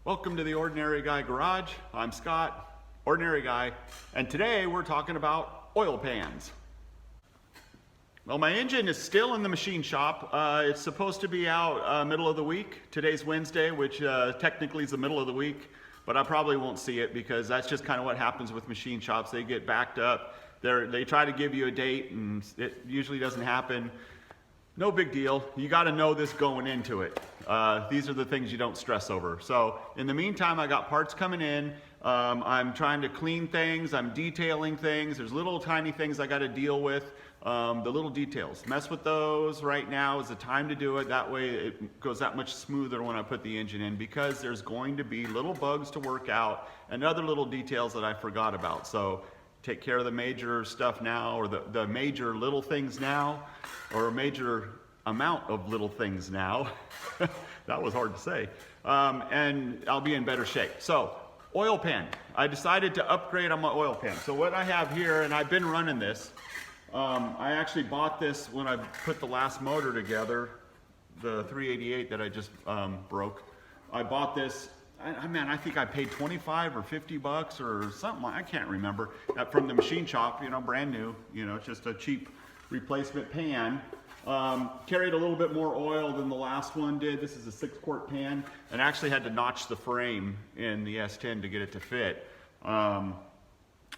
Welcome to the Ordinary Guy Garage. I'm Scott, Ordinary Guy, and today we're talking about oil pans. Well, my engine is still in the machine shop. It's supposed to be out middle of the week. Today's Wednesday, which technically is the middle of the week, but I probably won't see it because that's just kind of what happens with machine shops. They get backed up. They try to give you a date and it usually doesn't happen. No big deal. You got to know this going into it. These are the things you don't stress over. So in the meantime, I got parts coming in. I'm trying to clean things. I'm detailing things. There's little tiny things I got to deal with. The little details. Mess with those right now is the time to do it. That way it goes that much smoother when I put the engine in, because there's going to be little bugs to work out and other little details that I forgot about. So take care of the major stuff now, or the major little things now, or a major amount of little things now. That was hard to say. And I'll be in better shape. So, oil pan. I decided to upgrade on my oil pan. So what I have here, and I've been running this, I actually bought this when I put the last motor together, the 388 that I just broke. I bought this. I think I paid 25 or 50 bucks or something. I can't remember. From the machine shop, brand new. It's just a cheap replacement pan. Carried a little bit more oil than the last one did. This is a 6-quart pan, and actually had to notch the frame in the S10 to get it to fit.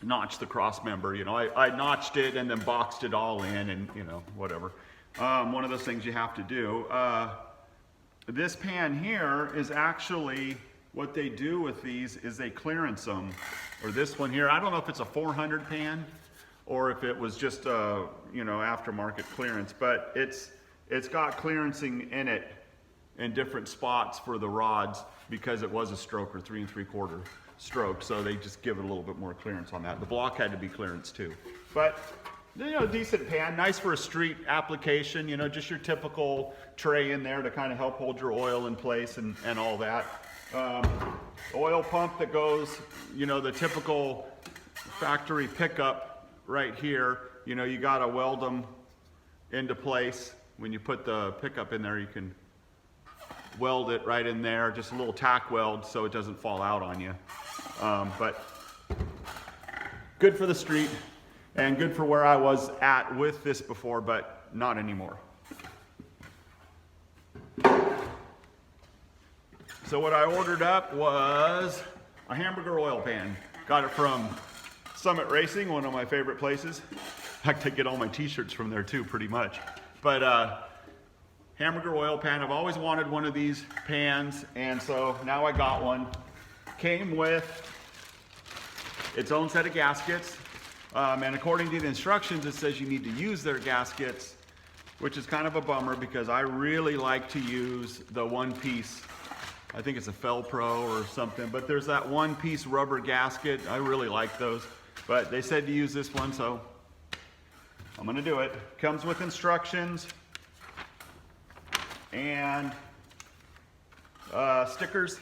Notch the cross member. I notched it and then boxed it all in, and whatever. One of those things you have to do. This pan here is actually, what they do with these is they clearance them. Or this one here, I don't know if it's a 400 pan or if it was just a aftermarket clearance, but it's got clearancing in it in different spots for the rods, because it was a stroker, 3 3/4 stroke, so they just give it a little bit more clearance on that. The block had to be clearance too, but decent pan, nice for a street application. Just your typical tray in there to kind of help hold your oil in place and all that. Oil pump that goes, the typical factory pickup right here. You got to weld them into place. When you put the pickup in there, you can weld it right in there, just a little tack weld so it doesn't fall out on you. But good for the street and good for where I was at with this before, but not anymore. So what I ordered up was a Hamburger oil pan. Got it from Summit Racing, one of my favorite places. I like to get all my t-shirts from there too, pretty much. But Hamburger oil pan, I've always wanted one of these pans, and so now I got one. Came with its own set of gaskets, and according to the instructions, it says you need to use their gaskets, which is kind of a bummer because I really like to use the one-piece, I think it's a Felpro or something, but there's that one-piece rubber gasket. I really like those, but they said to use this one, so I'm gonna do it. Comes with instructions and stickers.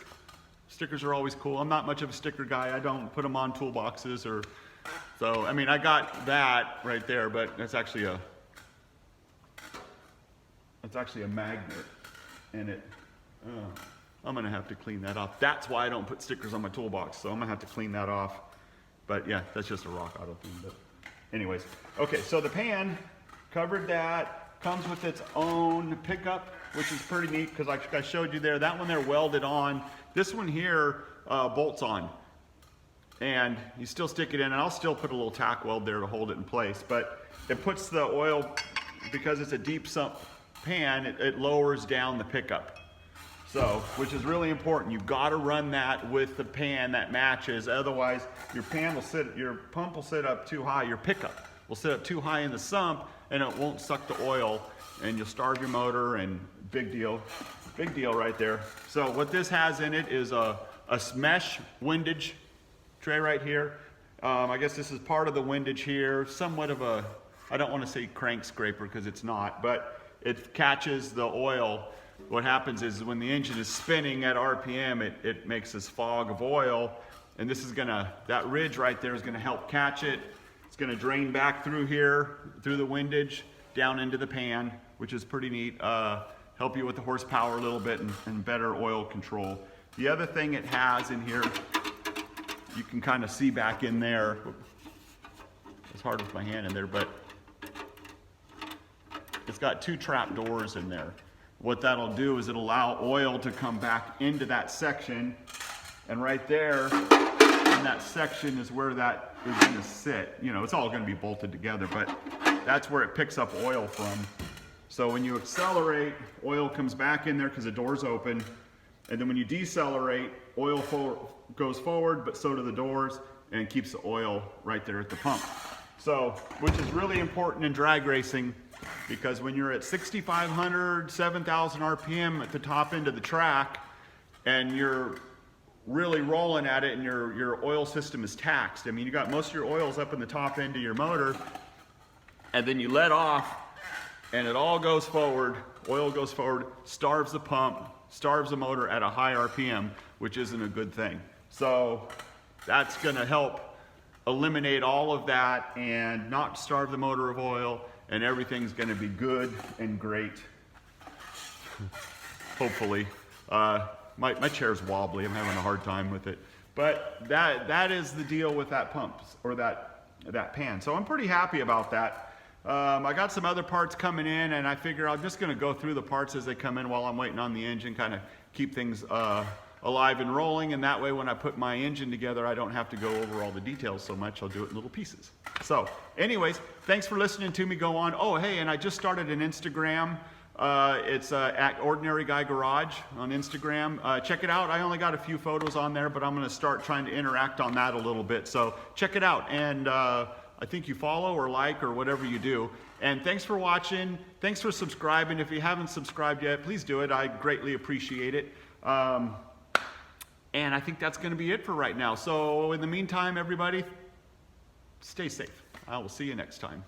Stickers are always cool. I'm not much of a sticker guy. I don't put them on toolboxes or so. I got that right there, but it's actually a magnet in it. I'm gonna have to clean that off. That's why I don't put stickers on my toolbox, so I'm gonna have to clean that off. But yeah, that's just a rock auto thing. But anyways, okay, so the pan covered that, comes with its own pickup, which is pretty neat because like I showed you there, that one there welded on. This one here bolts on, and you still stick it in, and I'll still put a little tack weld there to hold it in place, but it puts the oil, because it's a deep sump pan, it lowers down the pickup. So, which is really important. You've got to run that with the pan that matches. Otherwise, your pump will sit up too high. Your pickup will sit up too high in the sump, and it won't suck the oil, and you'll starve your motor. And big deal right there. So, what this has in it is a mesh windage tray right here. I guess this is part of the windage here. Somewhat of a, I don't want to say crank scraper because it's not, but it catches the oil. What happens is when the engine is spinning at RPM, it makes this fog of oil, and this is that ridge right there is gonna help catch it. It's gonna drain back through here, through the windage, down into the pan, which is pretty neat. Help you with the horsepower a little bit and better oil control. The other thing it has in here, you can kind of see back in there. It's hard with my hand in there, but it's got 2 trap doors in there. What that'll do is it'll allow oil to come back into that section, and right there in that section is where that is going to sit. You know, it's all going to be bolted together, but that's where it picks up oil from. So when you accelerate, oil comes back in there because the door's open, and then when you decelerate, oil goes forward, but so do the doors, and keeps the oil right there at the pump. So, which is really important in drag racing, because when you're at 6,500, 7,000 RPM at the top end of the track, and you're really rolling at it and your oil system is taxed. I mean, you got most of your oils up in the top end of your motor, and then you let off, and it all goes forward, oil goes forward, starves the pump, starves the motor at a high RPM, which isn't a good thing. So that's gonna help eliminate all of that and not starve the motor of oil, and everything's gonna be good and great. Hopefully. My chair's wobbly, I'm having a hard time with it. But that is the deal with that pump, or that pan. So I'm pretty happy about that. I got some other parts coming in, and I figure I'm just gonna go through the parts as they come in while I'm waiting on the engine, kind of keep things alive and rolling, and that way when I put my engine together, I don't have to go over all the details so much. I'll do it in little pieces. So anyways, thanks for listening to me go on. Oh, hey, and I just started an Instagram. It's at Ordinary Guy Garage on Instagram. Check it out. I only got a few photos on there, but I'm going to start trying to interact on that a little bit. So check it out, and I think you follow or like or whatever you do. And thanks for watching. Thanks for subscribing. If you haven't subscribed yet, please do it. I greatly appreciate it. And I think that's going to be it for right now. So in the meantime, everybody, stay safe. I will see you next time.